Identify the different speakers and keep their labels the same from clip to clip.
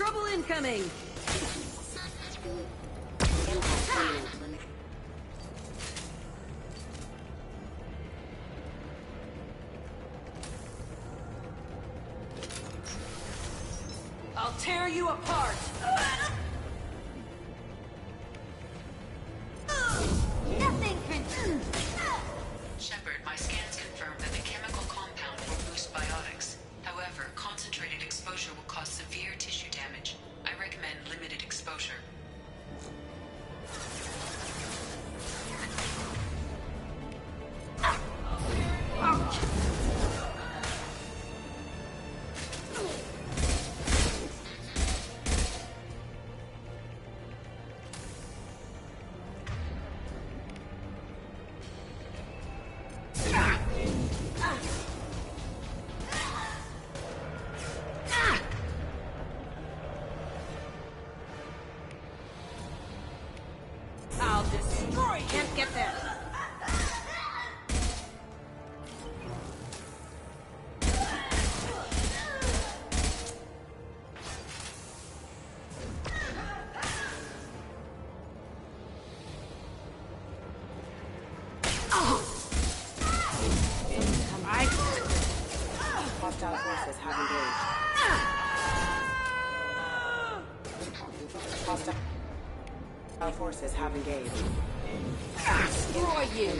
Speaker 1: Trouble incoming! I'll tear you apart!
Speaker 2: Nothing can...
Speaker 3: Shepard, my scans confirm that the chemical compound will boost biotics. However, concentrated exposure will cause severe tissue damage. I recommend limited exposure.
Speaker 1: I'll destroy you! Can't get there!
Speaker 4: Hostile forces have engaged. Hostile forces have engaged.
Speaker 1: Destroy you!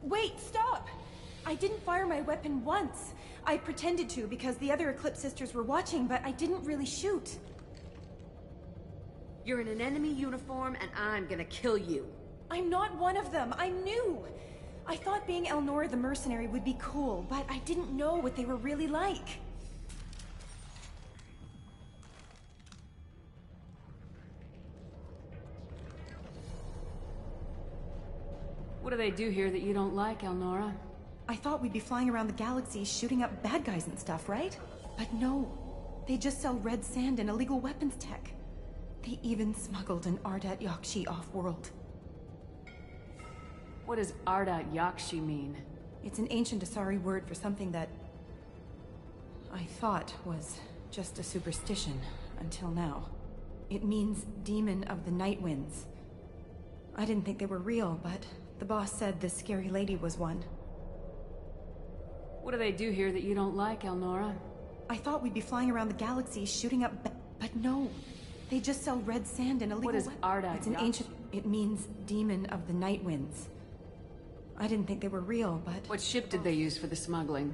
Speaker 5: Wait, stop! I didn't fire my weapon once. I pretended to because the other Eclipse sisters were watching, but I didn't really shoot.
Speaker 1: You're in an enemy uniform, and I'm gonna kill you.
Speaker 5: I'm not one of them. I'm new. I thought being Elnora the mercenary would be cool, but I didn't know what they were really like.
Speaker 1: What do they do here that you don't like, Elnora?
Speaker 5: I thought we'd be flying around the galaxy shooting up bad guys and stuff, right? But no. They just sell red sand and illegal weapons tech. They even smuggled an Ardat Yakshi off-world.
Speaker 1: What does Ardat Yakshi mean?
Speaker 5: It's an ancient Asari word for something that I thought was just a superstition until now. It means Demon of the Night Winds. I didn't think they were real, but the boss said this scary lady was one.
Speaker 1: What do they do here that you don't like, Elnora?
Speaker 5: I thought we'd be flying around the galaxy shooting up but no. They just sell red sand and illegal
Speaker 1: What is Ardat
Speaker 5: It's an
Speaker 1: Yakshi?
Speaker 5: ancient... It means Demon of the Night Winds. I didn't think they were real, but...
Speaker 1: What ship did they use for the smuggling?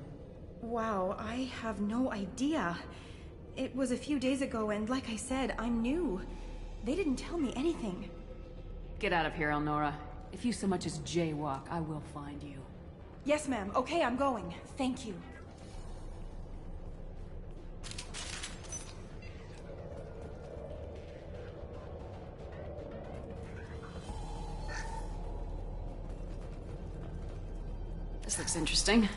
Speaker 5: Wow, I have no idea. It was a few days ago, and like I said, I'm new. They didn't tell me anything.
Speaker 1: Get out of here, Elnora. If you so much as jaywalk, I will find you.
Speaker 5: Yes, ma'am. Okay, I'm going. Thank you.
Speaker 1: This looks interesting.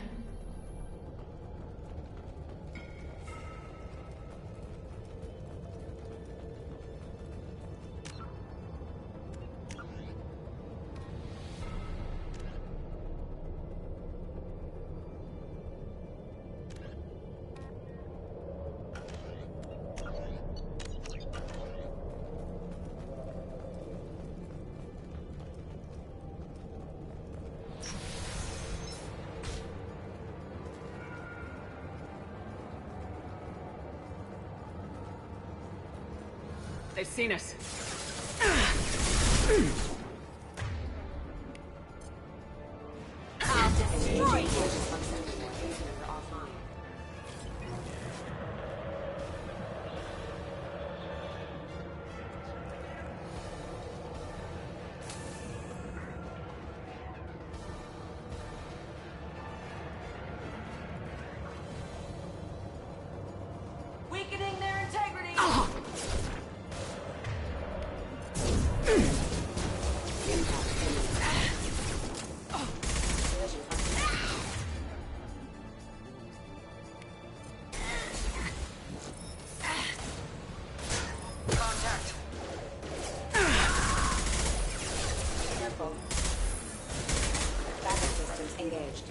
Speaker 1: They've seen us.
Speaker 2: I'll destroy you.
Speaker 1: Weakening their integrity!
Speaker 3: Contact.
Speaker 4: Careful. Backup systems engaged.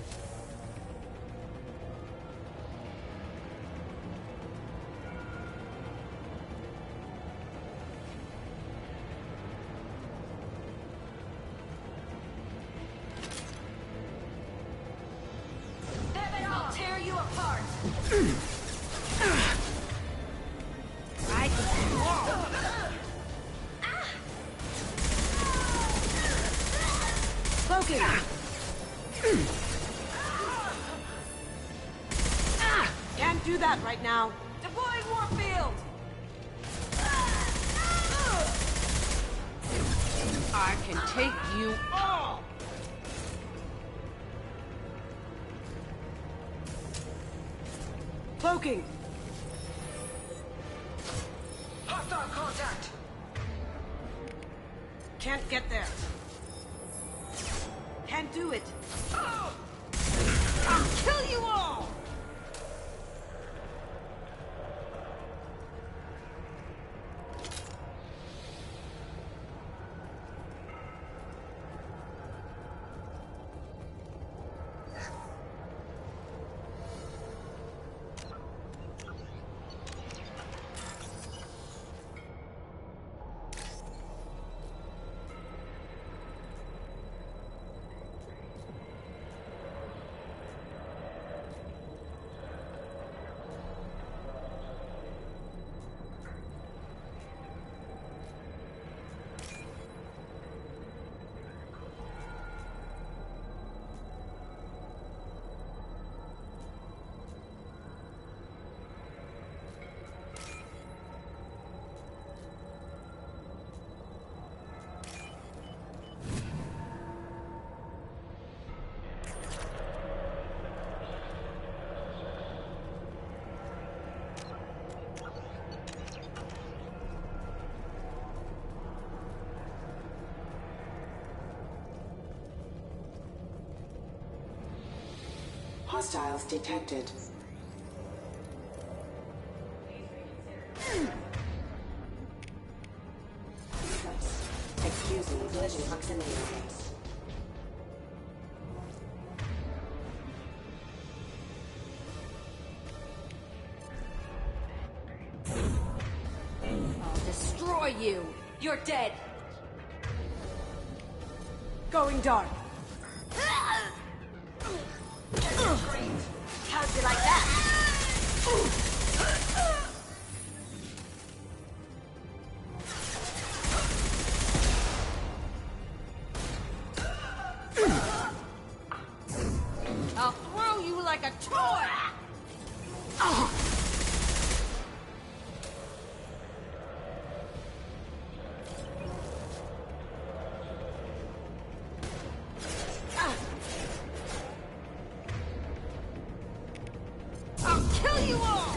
Speaker 1: I'll tear you apart!
Speaker 2: I can do all.
Speaker 1: Cloaking!
Speaker 4: Can't do that right now.
Speaker 1: Deploying Warfield! I can take you all!
Speaker 4: Cloaking!
Speaker 3: Hostile contact.
Speaker 4: Can't get there. Can't do it.
Speaker 1: I'll kill you all!
Speaker 6: Hostiles detected. Excusing collision proximity.
Speaker 2: I'll destroy you! You're dead!
Speaker 4: Going dark.
Speaker 2: How'd you like that? I'll throw you like a toy! I'll kill you all!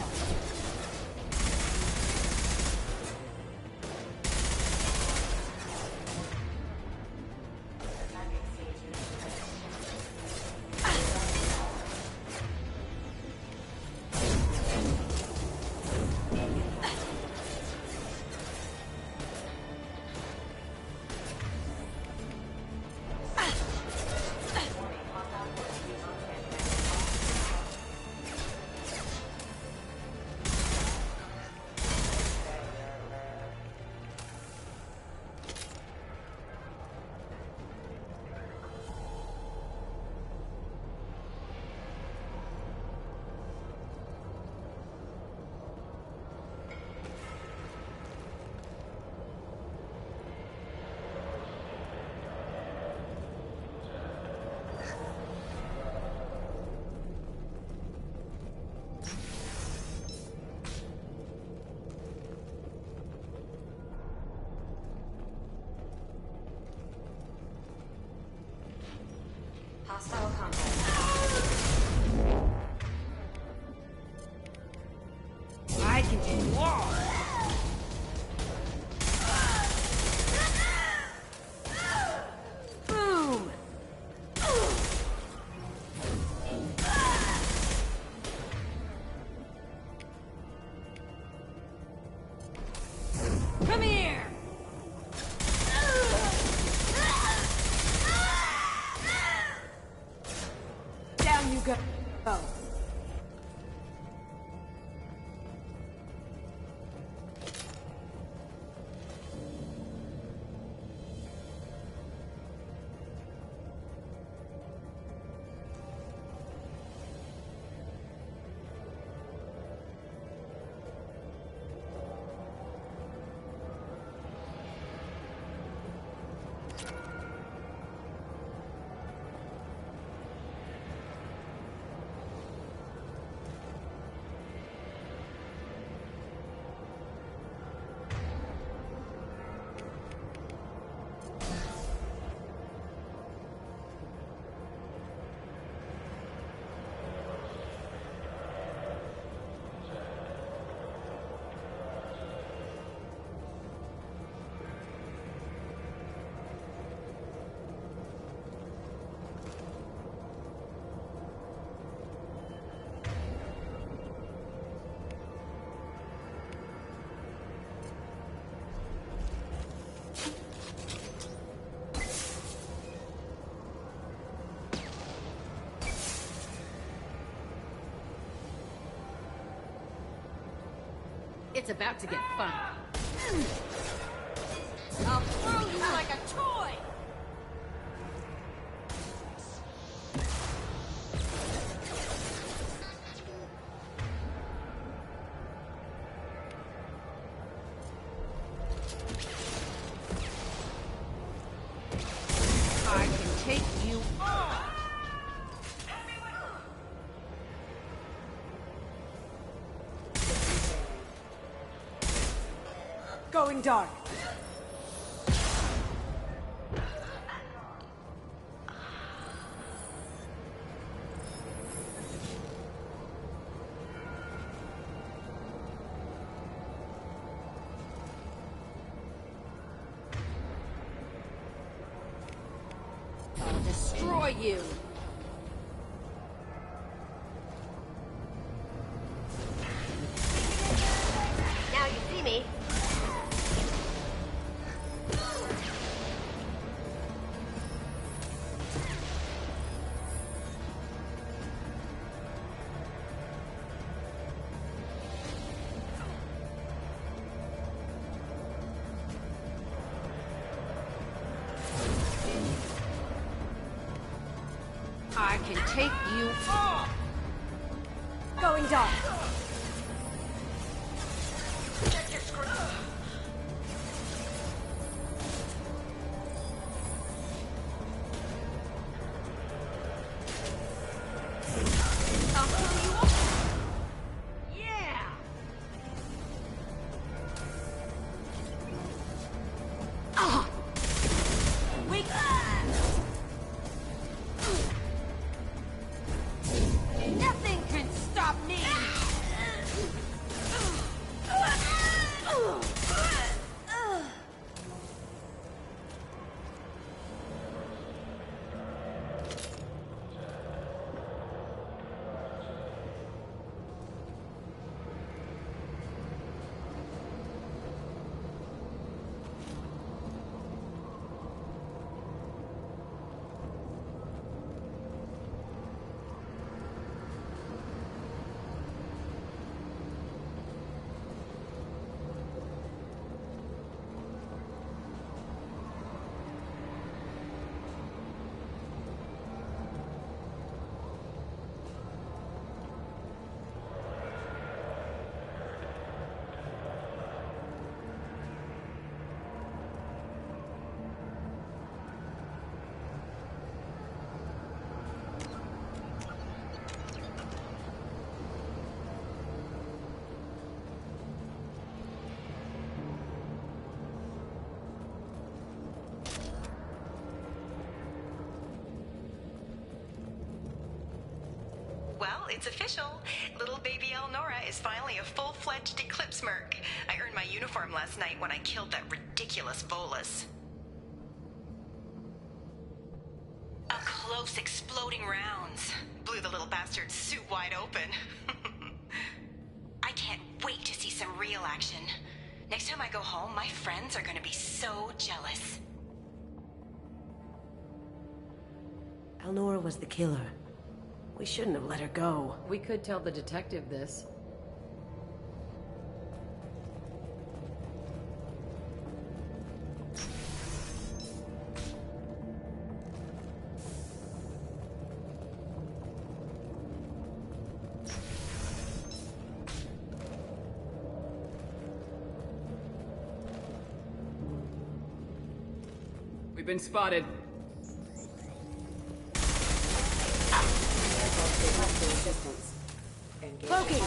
Speaker 6: Hostile contact.
Speaker 2: I can do war! Boom! Come here!
Speaker 4: Down you go. Oh.
Speaker 1: It's about to get fun.
Speaker 2: I'll throw you like a toy! I can take you on!
Speaker 4: Going dark.
Speaker 2: I'll destroy you! can take you on!
Speaker 4: Going dark.
Speaker 2: I'll kill you all! Yeah! Weak! Nothing can stop me!
Speaker 5: Well, it's official. Little baby Elnora is finally a full-fledged Eclipse Merc. I earned my uniform last night when I killed that ridiculous Volus. Up close, exploding rounds. Blew the little bastard's suit wide open. I can't wait to see some real action. Next time I go home, my friends are gonna be so jealous.
Speaker 6: Elnora was the killer. We shouldn't have let her go.
Speaker 1: We could tell the detective this.
Speaker 7: We've been spotted.
Speaker 6: Cloaking!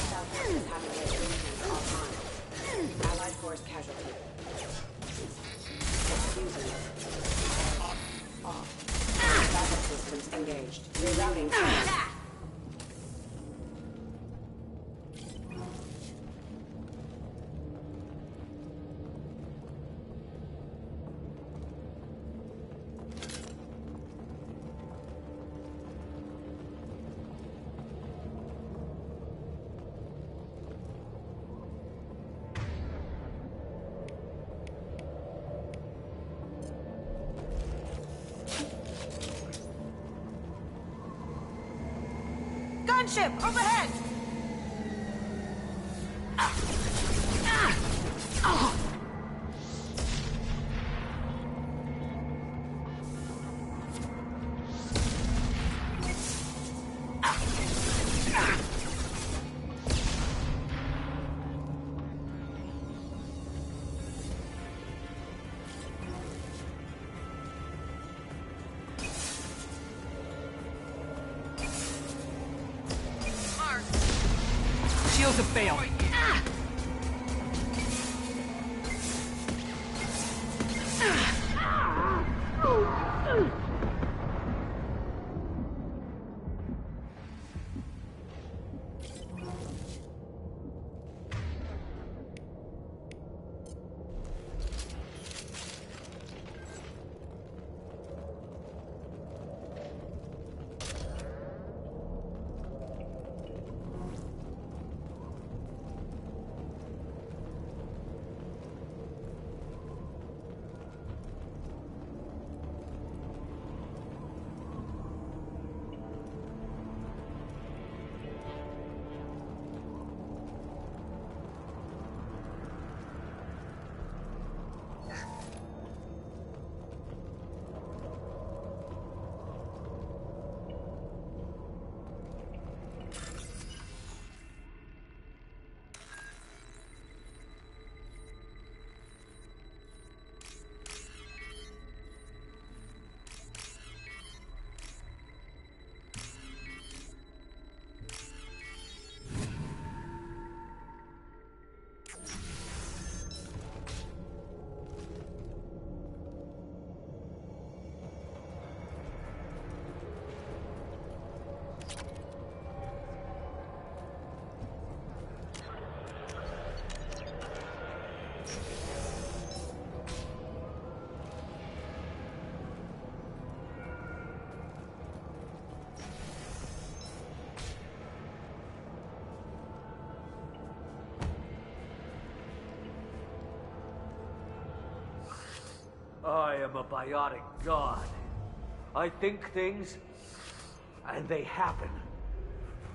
Speaker 6: Allied force casualty. Diffusing. Off. Backup systems engaged. Rerouting.
Speaker 2: Gunship overhead!
Speaker 7: Shields have failed.
Speaker 8: I am a biotic god. I think things, and they happen.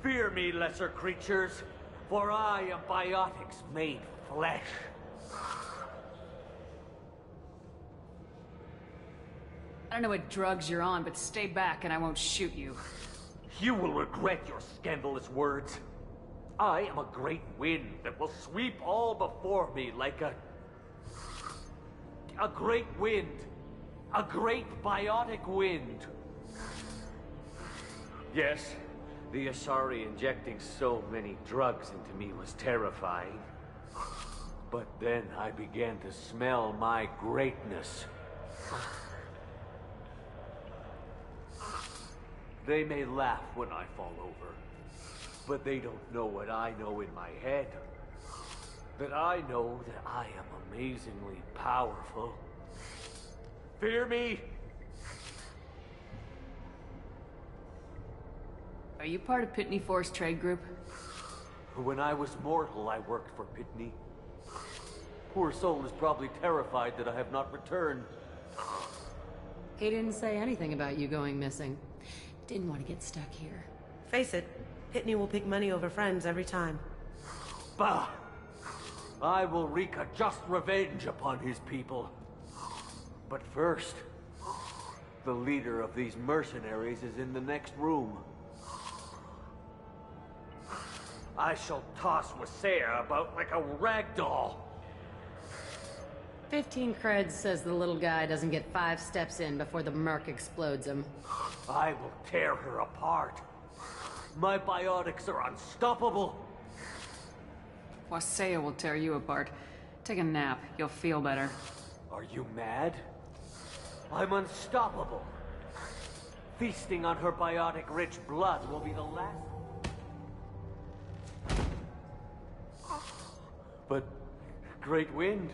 Speaker 8: Fear me, lesser creatures, for I am biotics made flesh.
Speaker 1: I don't know what drugs you're on, but stay back and I won't shoot you.
Speaker 8: You will regret your scandalous words. I am a great wind that will sweep all before me like a great wind. A great biotic wind. Yes, the Asari injecting so many drugs into me was terrifying. But then I began to smell my greatness. They may laugh when I fall over, but they don't know what I know in my head. That I know that I am amazingly powerful. Fear me?
Speaker 1: Are you part of Pitney Force Trade Group?
Speaker 8: When I was mortal, I worked for Pitney. Poor soul is probably terrified that I have not returned.
Speaker 9: He didn't say anything about you going missing. Didn't want to get stuck here.
Speaker 6: Face it, Pitney will pick money over friends every time.
Speaker 8: Bah! I will wreak a just revenge upon his people. But first, the leader of these mercenaries is in the next room. I shall toss Wasea about like a rag doll.
Speaker 9: 15 creds says the little guy doesn't get 5 steps in before the merc explodes him.
Speaker 8: I will tear her apart. My biotics are unstoppable.
Speaker 1: Wasea will tear you apart. Take a nap. You'll feel better.
Speaker 8: Are you mad? I'm unstoppable. Feasting on her biotic-rich blood will be the last... But... Great Wind...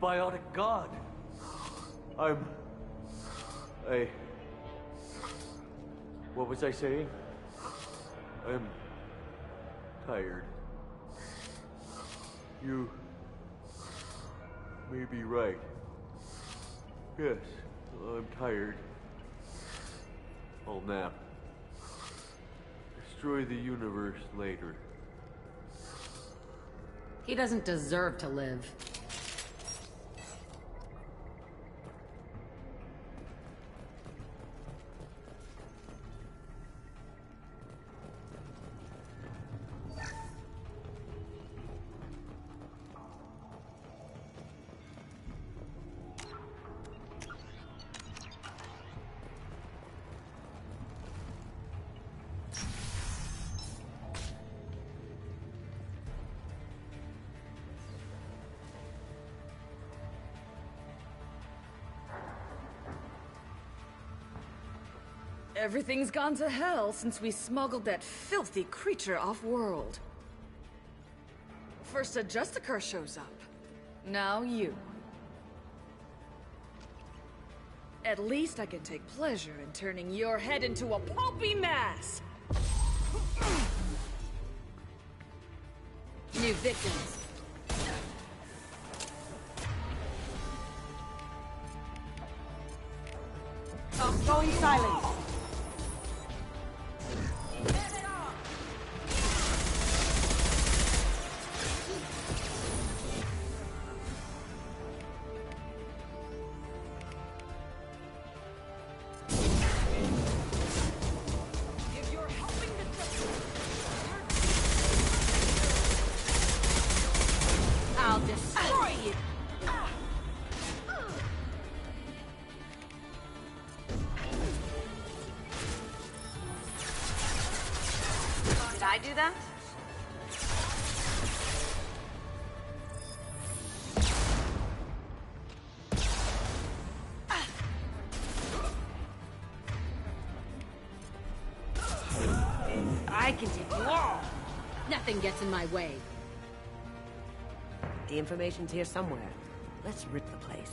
Speaker 8: Biotic God... What was I saying? I'm... tired. You... may be right. Yes, I'm tired. I'll nap. Destroy the universe later.
Speaker 9: He doesn't deserve to live.
Speaker 10: Everything's gone to hell since we smuggled that filthy creature off-world. First a Justicar shows up. Now you. At least I can take pleasure in turning your head into a pulpy mass! New victims.
Speaker 2: Going silent.
Speaker 10: I'll destroy you!
Speaker 2: Did I do that?
Speaker 10: I can take you all!
Speaker 9: Nothing gets in my way.
Speaker 6: The information's here somewhere. Let's rip the place.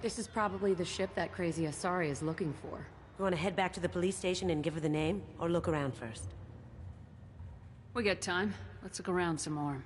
Speaker 9: This is probably the ship that crazy Asari is looking for.
Speaker 6: You want to head back to the police station and give her the name, or look around first?
Speaker 1: We got time. Let's look around some more.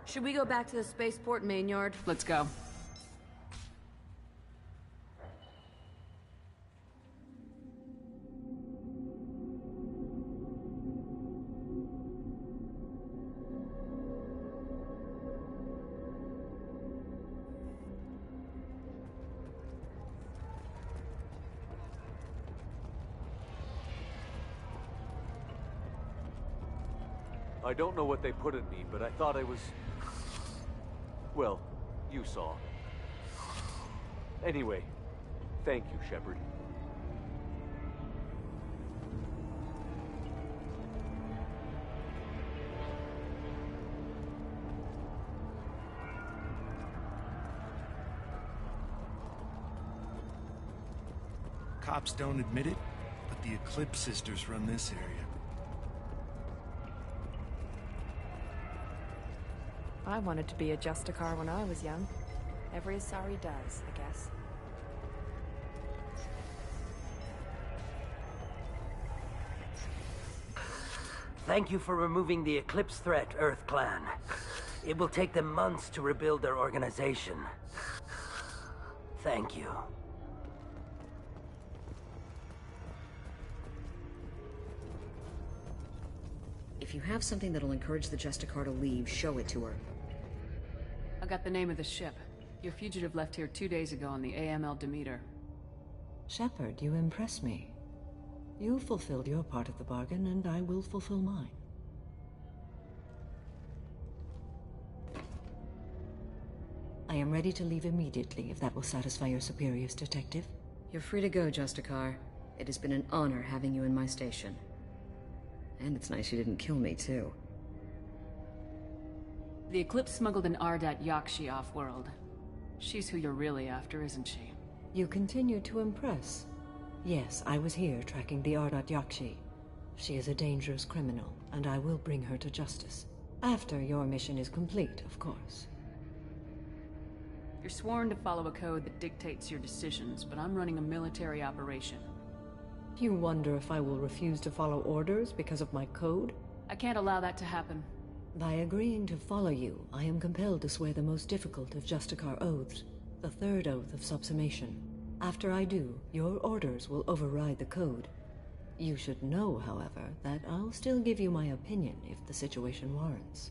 Speaker 10: Should we go back to the spaceport main yard?
Speaker 1: Let's go.
Speaker 8: I don't know what they put in me, but I thought I was... Well, you saw. Anyway, thank you, Shepard.
Speaker 11: Cops don't admit it, but the Eclipse sisters run this area.
Speaker 4: I wanted to be a Justicar when I was young. Every Asari does, I guess.
Speaker 12: Thank you for removing the Eclipse threat, Earth Clan. It will take them months to rebuild their organization. Thank you.
Speaker 13: If you have something that'll encourage the Justicar to leave, show it to her.
Speaker 1: I got the name of the ship. Your fugitive left here 2 days ago on the AML Demeter.
Speaker 14: Shepard, you impress me. You fulfilled your part of the bargain, and I will fulfill mine. I am ready to leave immediately, if that will satisfy your superiors, Detective.
Speaker 13: You're free to go, Justicar. It has been an honor having you in my station. And it's nice you didn't kill me, too.
Speaker 1: The Eclipse smuggled an Ardat Yakshi off-world. She's who you're really after, isn't she?
Speaker 14: You continue to impress. Yes, I was here tracking the Ardat Yakshi. She is a dangerous criminal, and I will bring her to justice. After your mission is complete, of course.
Speaker 1: You're sworn to follow a code that dictates your decisions, but I'm running a military operation.
Speaker 14: You wonder if I will refuse to follow orders because of my code?
Speaker 1: I can't allow that to happen.
Speaker 14: By agreeing to follow you, I am compelled to swear the most difficult of Justicar oaths, the third oath of subsumation. After I do, your orders will override the code. You should know, however, that I'll still give you my opinion if the situation warrants.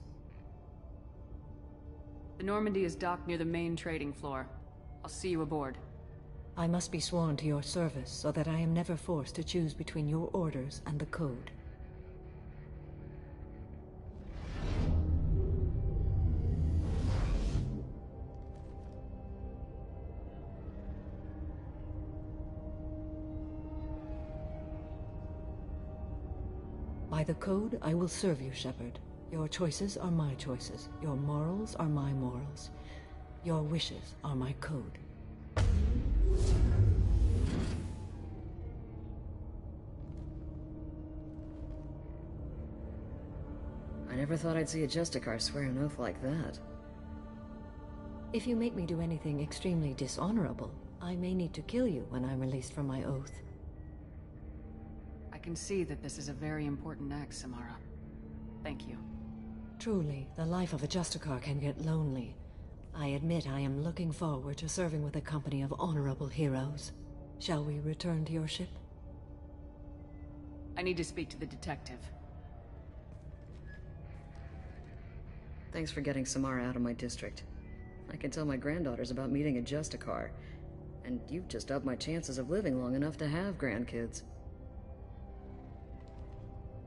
Speaker 1: The Normandy is docked near the main trading floor. I'll see you aboard.
Speaker 14: I must be sworn to your service so that I am never forced to choose between your orders and the code. By the code, I will serve you, Shepard. Your choices are my choices. Your morals are my morals. Your wishes are my code.
Speaker 13: I never thought I'd see a Justicar swear an oath like that.
Speaker 14: If you make me do anything extremely dishonorable, I may need to kill you when I'm released from my oath.
Speaker 1: I can see that this is a very important act, Samara. Thank you.
Speaker 14: Truly, the life of a Justicar can get lonely. I admit I am looking forward to serving with a company of honorable heroes. Shall we return to your ship?
Speaker 1: I need to speak to the detective.
Speaker 13: Thanks for getting Samara out of my district. I can tell my granddaughters about meeting a Justicar, and you've just upped my chances of living long enough to have grandkids.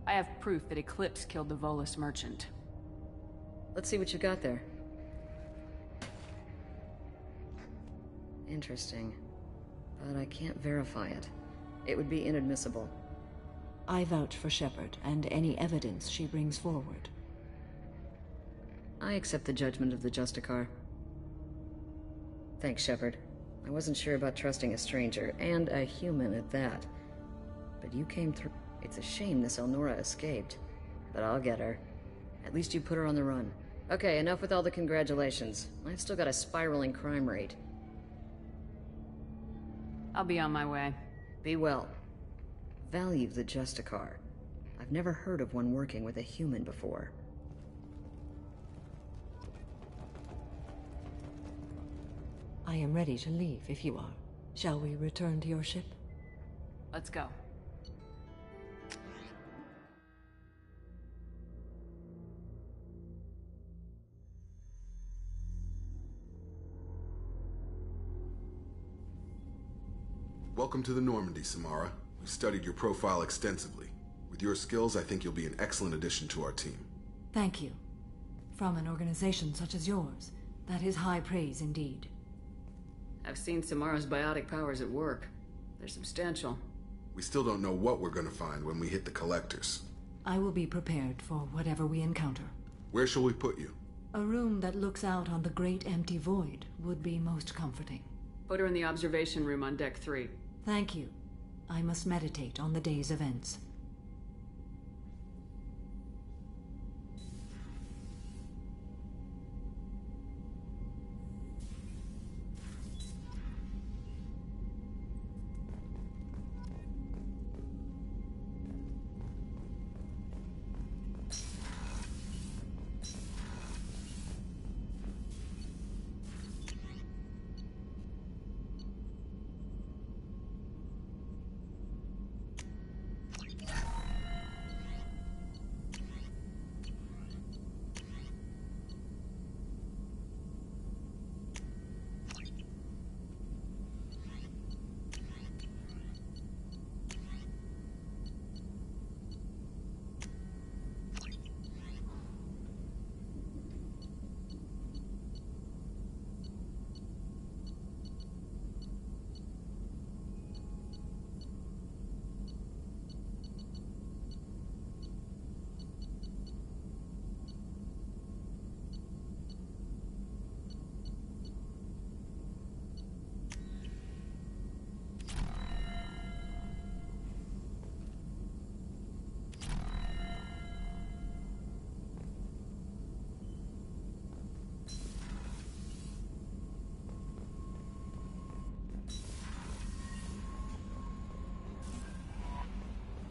Speaker 1: I have proof that Eclipse killed the Volus merchant.
Speaker 13: Let's see what you got there. Interesting. But I can't verify it. It would be inadmissible.
Speaker 14: I vouch for Shepard and any evidence she brings forward.
Speaker 13: I accept the judgment of the Justicar. Thanks, Shepard. I wasn't sure about trusting a stranger, and a human at that. But you came through. It's a shame this Elnora escaped. But I'll get her. At least you put her on the run. Okay, enough with all the congratulations. I've still got a spiraling crime rate.
Speaker 1: I'll be on my way.
Speaker 13: Be well. Value the Justicar. I've never heard of one working with a human before.
Speaker 14: I am ready to leave if you are. Shall we return to your ship?
Speaker 1: Let's go.
Speaker 15: Welcome to the Normandy, Samara. We studied your profile extensively. With your skills, I think you'll be an excellent addition to our team.
Speaker 14: Thank you. From an organization such as yours, that is high praise indeed.
Speaker 7: I've seen Samara's biotic powers at work. They're substantial.
Speaker 15: We still don't know what we're gonna find when we hit the collectors.
Speaker 14: I will be prepared for whatever we encounter.
Speaker 15: Where shall we put you?
Speaker 14: A room that looks out on the great empty void would be most comforting.
Speaker 7: Put her in the observation room on Deck 3.
Speaker 14: Thank you. I must meditate on the day's events.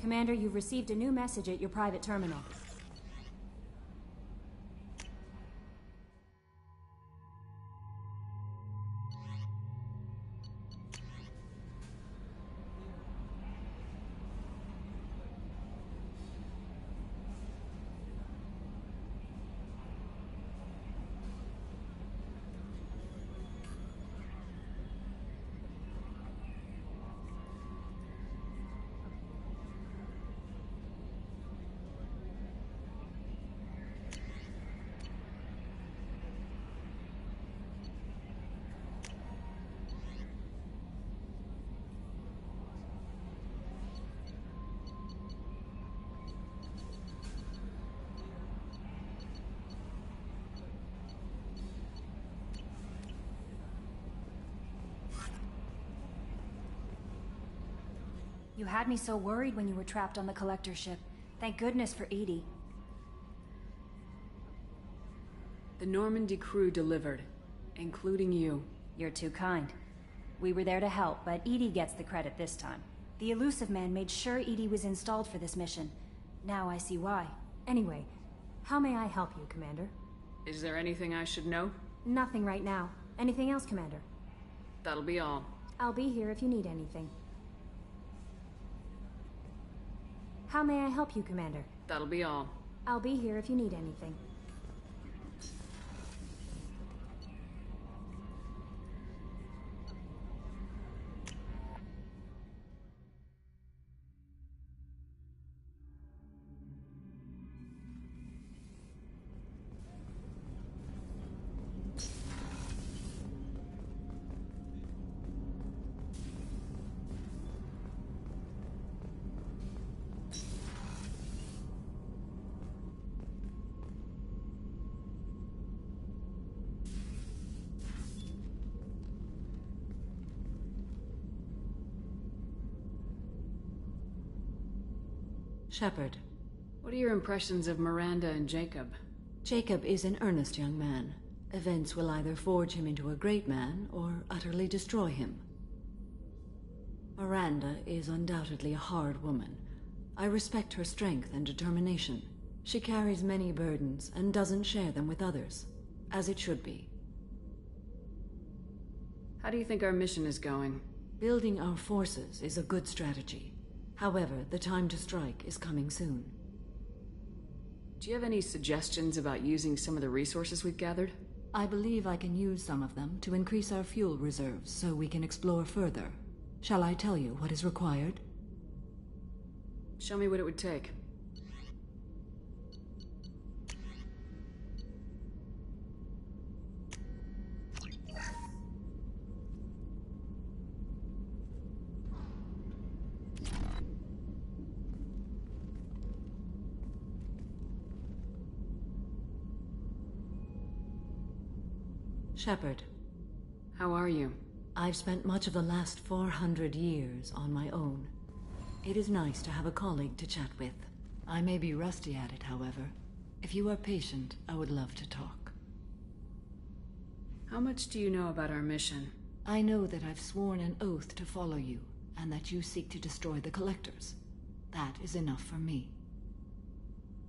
Speaker 16: Commander, you've received a new message at your private terminal. You had me so worried when you were trapped on the Collector ship. Thank goodness for EDI.
Speaker 1: The Normandy crew delivered, including you.
Speaker 16: You're too kind. We were there to help, but EDI gets the credit this time. The Illusive Man made sure EDI was installed for this mission. Now I see why. Anyway, how may I help you, Commander?
Speaker 1: Is there anything I should know?
Speaker 16: Nothing right now. Anything else, Commander?
Speaker 1: That'll be all.
Speaker 16: I'll be here if you need anything. How may I help you, Commander?
Speaker 7: That'll be all.
Speaker 16: I'll be here if you need anything.
Speaker 14: Shepard.
Speaker 7: What are your impressions of Miranda and Jacob?
Speaker 14: Jacob is an earnest young man. Events will either forge him into a great man, or utterly destroy him. Miranda is undoubtedly a hard woman. I respect her strength and determination. She carries many burdens, and doesn't share them with others, as it should be.
Speaker 7: How do you think our mission is going?
Speaker 14: Building our forces is a good strategy. However, the time to strike is coming soon.
Speaker 7: Do you have any suggestions about using some of the resources we've gathered?
Speaker 14: I believe I can use some of them to increase our fuel reserves so we can explore further. Shall I tell you what is required?
Speaker 7: Show me what it would take.
Speaker 14: Shepard.
Speaker 7: How are you?
Speaker 14: I've spent much of the last 400 years on my own. It is nice to have a colleague to chat with. I may be rusty at it, however. If you are patient, I would love to talk.
Speaker 7: How much do you know about our mission?
Speaker 14: I know that I've sworn an oath to follow you, and that you seek to destroy the Collectors. That is enough for me.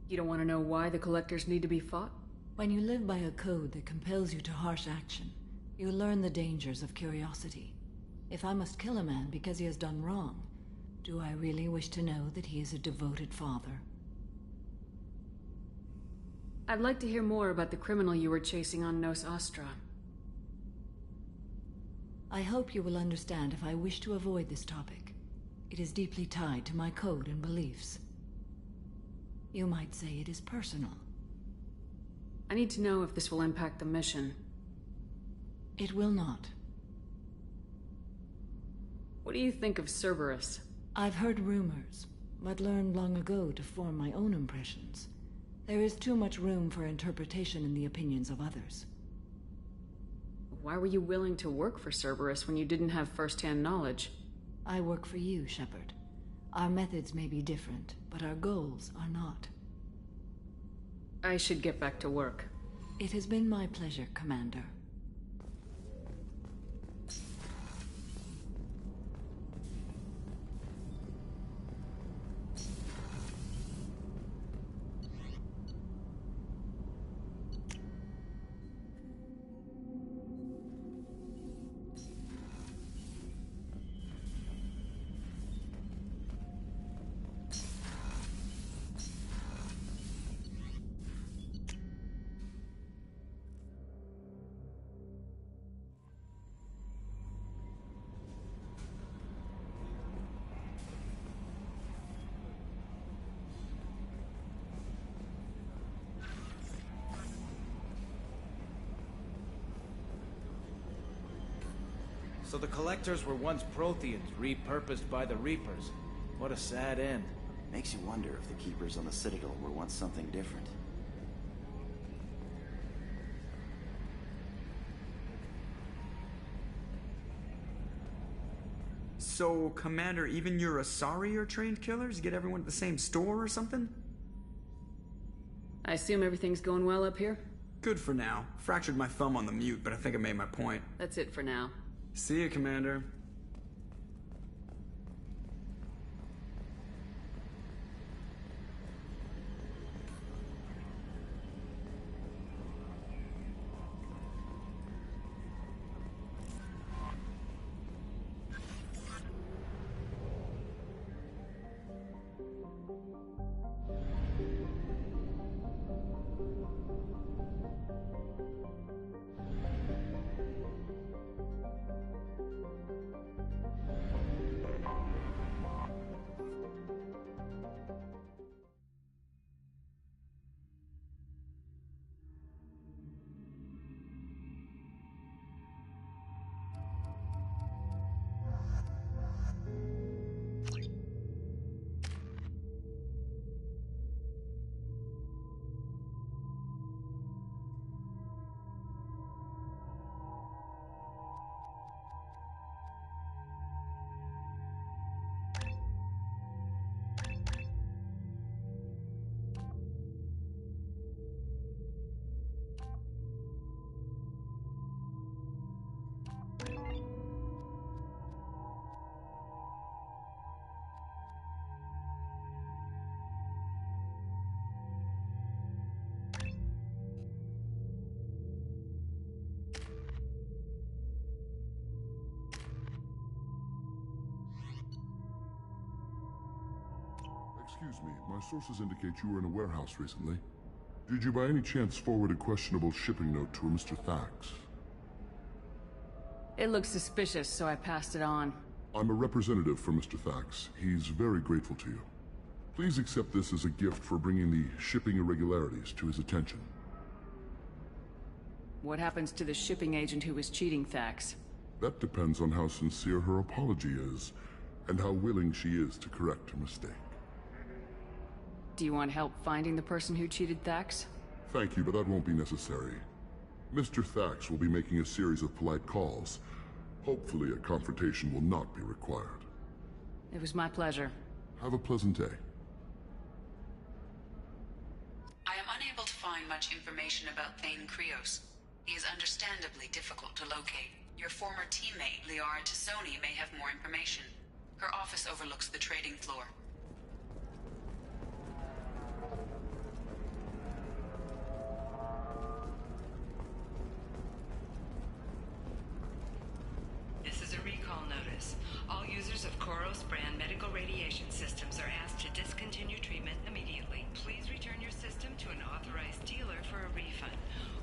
Speaker 7: You don't want to know why the Collectors need to be fought?
Speaker 14: When you live by a code that compels you to harsh action, you learn the dangers of curiosity. If I must kill a man because he has done wrong, do I really wish to know that he is a devoted father?
Speaker 7: I'd like to hear more about the criminal you were chasing on Nos Astra.
Speaker 14: I hope you will understand if I wish to avoid this topic. It is deeply tied to my code and beliefs. You might say it is personal.
Speaker 7: I need to know if this will impact the mission.
Speaker 14: It will not.
Speaker 7: What do you think of Cerberus?
Speaker 14: I've heard rumors, but learned long ago to form my own impressions. There is too much room for interpretation in the opinions of others.
Speaker 7: Why were you willing to work for Cerberus when you didn't have first-hand knowledge?
Speaker 14: I work for you, Shepard. Our methods may be different, but our goals are not.
Speaker 7: I should get back to work.
Speaker 14: It has been my pleasure, Commander.
Speaker 17: So the Collectors were once Protheans, repurposed by the Reapers. What a sad end.
Speaker 18: Makes you wonder if the Keepers on the Citadel were once something different.
Speaker 19: So, Commander, even your Asari are trained killers? Get everyone at the same store or something?
Speaker 7: I assume everything's going well up here?
Speaker 19: Good for now. Fractured my thumb on the mute, but I think I made my point.
Speaker 7: That's it for now.
Speaker 19: See you, Commander.
Speaker 20: Excuse me, my sources indicate you were in a warehouse recently. Did you by any chance forward a questionable shipping note to a Mr. Thax?
Speaker 1: It looked suspicious, so I passed it on.
Speaker 20: I'm a representative for Mr. Thax. He's very grateful to you. Please accept this as a gift for bringing the shipping irregularities to his attention.
Speaker 1: What happens to the shipping agent who was cheating Thax?
Speaker 20: That depends on how sincere her apology is, and how willing she is to correct her mistake.
Speaker 1: Do you want help finding the person who cheated Thax?
Speaker 20: Thank you, but that won't be necessary. Mr. Thax will be making a series of polite calls. Hopefully a confrontation will not be required.
Speaker 1: It was my pleasure.
Speaker 20: Have a pleasant day.
Speaker 3: I am unable to find much information about Thane Krios. He is understandably difficult to locate. Your former teammate, Liara Tassoni, may have more information. Her office overlooks the trading floor.
Speaker 21: This is a recall notice. All users of Koros brand medical radiation systems are asked to discontinue treatment immediately. Please return your system to an authorized dealer for a refund,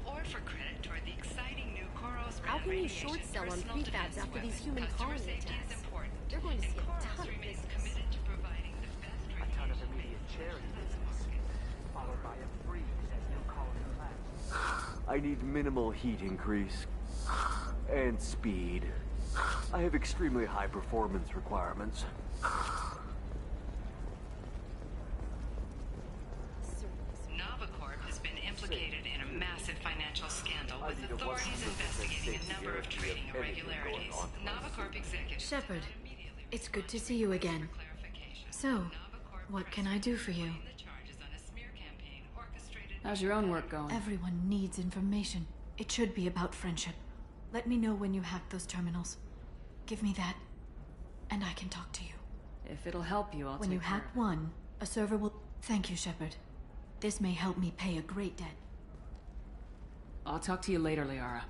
Speaker 21: or for credit toward the exciting new Koros brand
Speaker 4: How can you
Speaker 21: radiation
Speaker 4: short sell on
Speaker 21: personal
Speaker 4: prefabs
Speaker 21: defense
Speaker 4: after these
Speaker 21: weapon.
Speaker 4: human
Speaker 21: Customer
Speaker 4: colony
Speaker 21: safety
Speaker 4: attacks?
Speaker 21: is important.
Speaker 4: They're going to
Speaker 21: and
Speaker 4: see a
Speaker 21: Koros
Speaker 4: ton of
Speaker 21: remains
Speaker 4: business.
Speaker 21: committed to providing the best
Speaker 8: A ton of immediate charity business, followed by a freeze as new colony plans. I need minimal heat increase. And speed. I have extremely high performance requirements.
Speaker 21: Novacorp has been implicated in a massive financial scandal, with authorities investigating a number of trading irregularities. Novacorp executives...
Speaker 22: Shepard, it's good to see you again. So, what can I do for you?
Speaker 1: How's your own work going?
Speaker 22: Everyone needs information. It should be about friendship. Let me know when you hack those terminals. Give me that, and I can talk to you.
Speaker 1: If it'll help you, I'll
Speaker 22: When
Speaker 1: take
Speaker 22: you
Speaker 1: care
Speaker 22: hack one, a server will... Thank you, Shepard. This may help me pay a great debt.
Speaker 1: I'll talk to you later, Liara.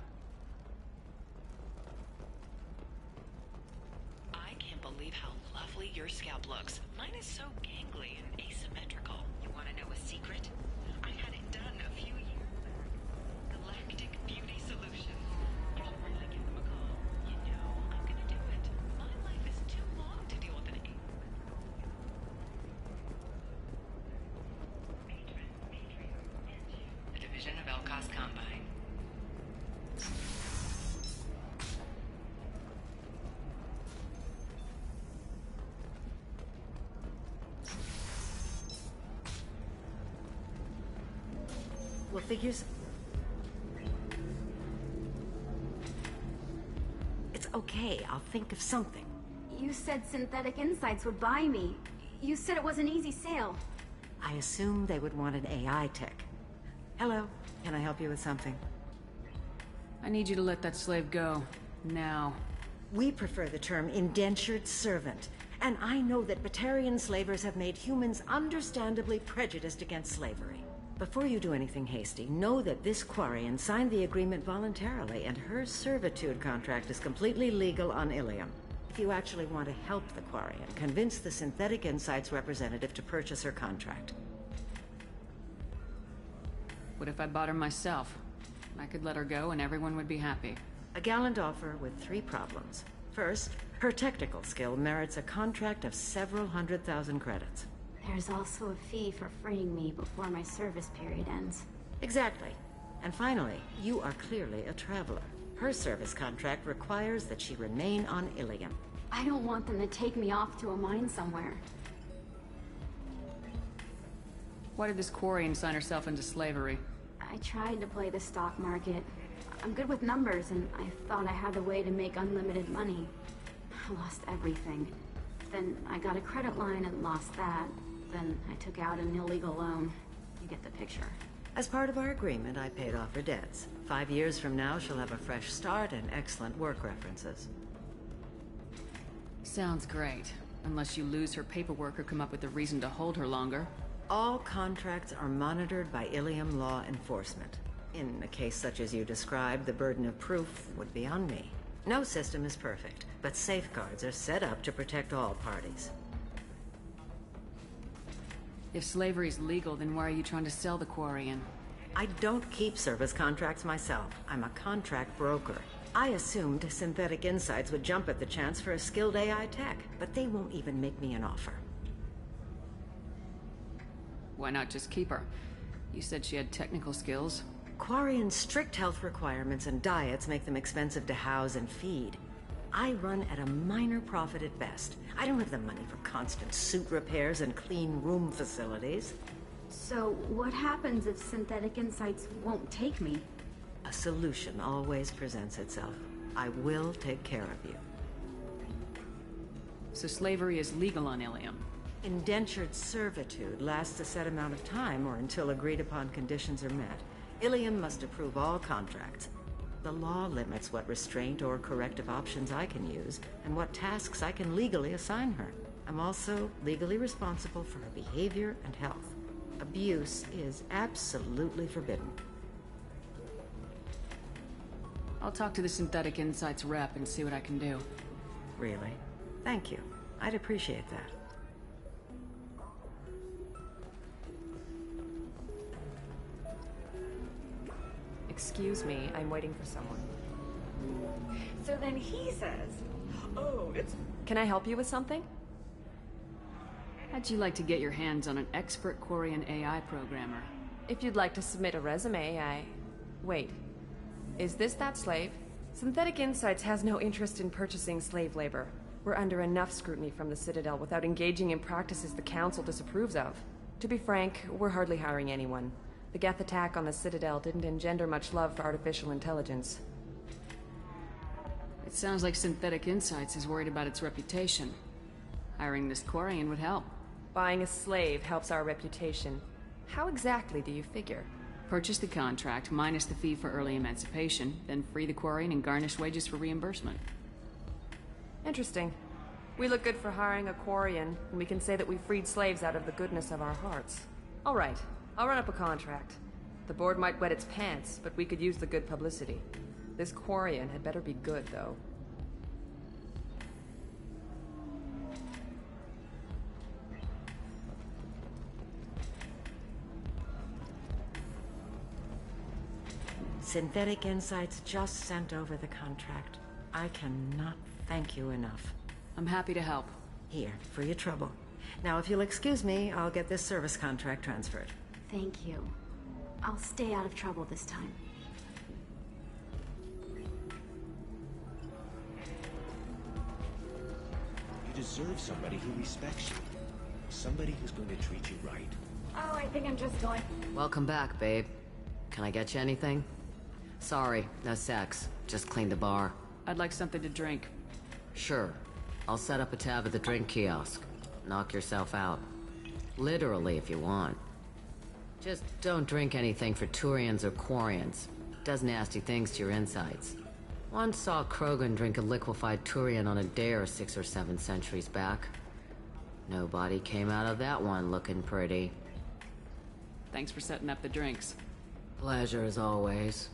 Speaker 23: I can't believe how lovely your scalp looks. Mine is so gangly and asymmetrical. You want to know a secret? I had it done a few years back. Galactic Beauty Solutions. You should really give them a call. You know I'm gonna do it. My life is too long to deal with an
Speaker 21: A division of Elcos Combine.
Speaker 6: What figures? It's okay. I'll think of something.
Speaker 24: You said Synthetic Insights would buy me. You said it was an easy sale.
Speaker 6: I assumed they would want an AI tech. Hello. Can I help you with something?
Speaker 1: I need you to let that slave go. Now.
Speaker 6: We prefer the term indentured servant. And I know that Batarian slavers have made humans understandably prejudiced against slavery. Before you do anything hasty, know that this Quarian signed the agreement voluntarily, and her servitude contract is completely legal on Ilium. If you actually want to help the Quarian, convince the Synthetic Insights representative to purchase her contract.
Speaker 1: What if I bought her myself? I could let her go and everyone would be happy.
Speaker 6: A gallant offer with 3 problems. First, her technical skill merits a contract of several 100,000 credits.
Speaker 24: There's also a fee for freeing me before my service period ends.
Speaker 6: Exactly. And finally, you are clearly a traveler. Her service contract requires that she remain on Ilium.
Speaker 24: I don't want them to take me off to a mine somewhere.
Speaker 1: Why did this Quarian sign herself into slavery?
Speaker 24: I tried to play the stock market. I'm good with numbers, and I thought I had a way to make unlimited money. I lost everything. Then I got a credit line and lost that. Then I took out an illegal loan. You get the picture.
Speaker 6: As part of our agreement, I paid off her debts. 5 years from now, she'll have a fresh start and excellent work references.
Speaker 1: Sounds great. Unless you lose her paperwork or come up with a reason to hold her longer.
Speaker 6: All contracts are monitored by Ilium law enforcement. In a case such as you described, the burden of proof would be on me. No system is perfect, but safeguards are set up to protect all parties.
Speaker 1: If slavery is legal, then why are you trying to sell the Quarian?
Speaker 6: I don't keep service contracts myself. I'm a contract broker. I assumed Synthetic Insights would jump at the chance for a skilled AI tech, but they won't even make me an offer.
Speaker 1: Why not just keep her? You said she had technical skills.
Speaker 6: Quarian's strict health requirements and diets make them expensive to house and feed. I run at a minor profit at best. I don't have the money for constant suit repairs and clean room facilities.
Speaker 24: So, what happens if Synthetic Insights won't take me?
Speaker 6: A solution always presents itself. I will take care of you.
Speaker 1: So slavery is legal on Ilium?
Speaker 6: Indentured servitude lasts a set amount of time or until agreed-upon conditions are met. Ilium must approve all contracts. The law limits what restraint or corrective options I can use, and what tasks I can legally assign her. I'm also legally responsible for her behavior and health. Abuse is absolutely forbidden.
Speaker 1: I'll talk to the Synthetic Insights rep and see what I can do.
Speaker 6: Really? Thank you. I'd appreciate that.
Speaker 4: Excuse me, I'm waiting for someone.
Speaker 24: So then he says,
Speaker 4: "Oh, it's..." Can I help you with something?
Speaker 1: How'd you like to get your hands on an expert Quarian AI programmer?
Speaker 4: If you'd like to submit a resume, Wait. Is this that slave? Synthetic Insights has no interest in purchasing slave labor. We're under enough scrutiny from the Citadel without engaging in practices the Council disapproves of. To be frank, we're hardly hiring anyone. The Geth attack on the Citadel didn't engender much love for artificial intelligence.
Speaker 1: It sounds like Synthetic Insights is worried about its reputation. Hiring this Quarian would help.
Speaker 4: Buying a slave helps our reputation. How exactly do you figure?
Speaker 1: Purchase the contract, minus the fee for early emancipation, then free the Quarian and garnish wages for reimbursement.
Speaker 4: Interesting. We look good for hiring a Quarian, and we can say that we freed slaves out of the goodness of our hearts. All right, I'll run up a contract. The board might wet its pants, but we could use the good publicity. This Quarian had better be good, though.
Speaker 6: Synthetic Insights just sent over the contract. I cannot thank you enough.
Speaker 1: I'm happy to help.
Speaker 6: Here, for your trouble. Now, if you'll excuse me, I'll get this service contract transferred.
Speaker 24: Thank you. I'll stay out of trouble this time.
Speaker 2: You deserve somebody who respects you. Somebody who's going to treat you right.
Speaker 24: Oh, I think I'm just going...
Speaker 5: Welcome back, babe. Can I get you anything? Sorry, no sex. Just cleaned the bar.
Speaker 1: I'd like something to drink.
Speaker 5: Sure. I'll set up a tab at the drink kiosk. Knock yourself out. Literally, if you want. Just don't drink anything for Turians or Quarians. Does nasty things to your insides. Once saw Krogan drink a liquefied Turian on a dare 6 or 7 centuries back. Nobody came out of that one looking pretty.
Speaker 1: Thanks for setting up the drinks.
Speaker 5: Pleasure as always.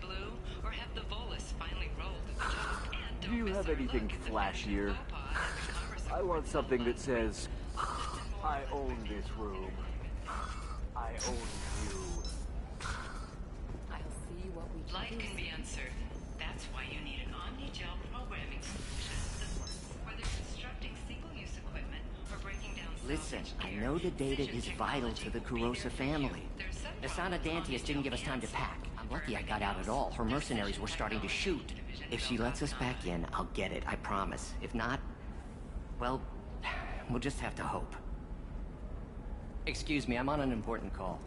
Speaker 21: Cherry Blue, or have the Volus finally rolled to the top, and
Speaker 8: Do you have anything flashier? I want something that says, I own this room. I own you.
Speaker 5: I'll see what we
Speaker 21: Light can be uncertain. That's why you need an Omni-Gel programming solution that works. Whether constructing single-use equipment or breaking down...
Speaker 9: Listen, I know the data is vital to the Kurosa family. Asana Dantius didn't give us time to pack. I'm lucky I got out at all. Her mercenaries were starting to shoot. If she lets us back in, I'll get it, I promise. If not, well, we'll just have to hope. Excuse me, I'm on an important call.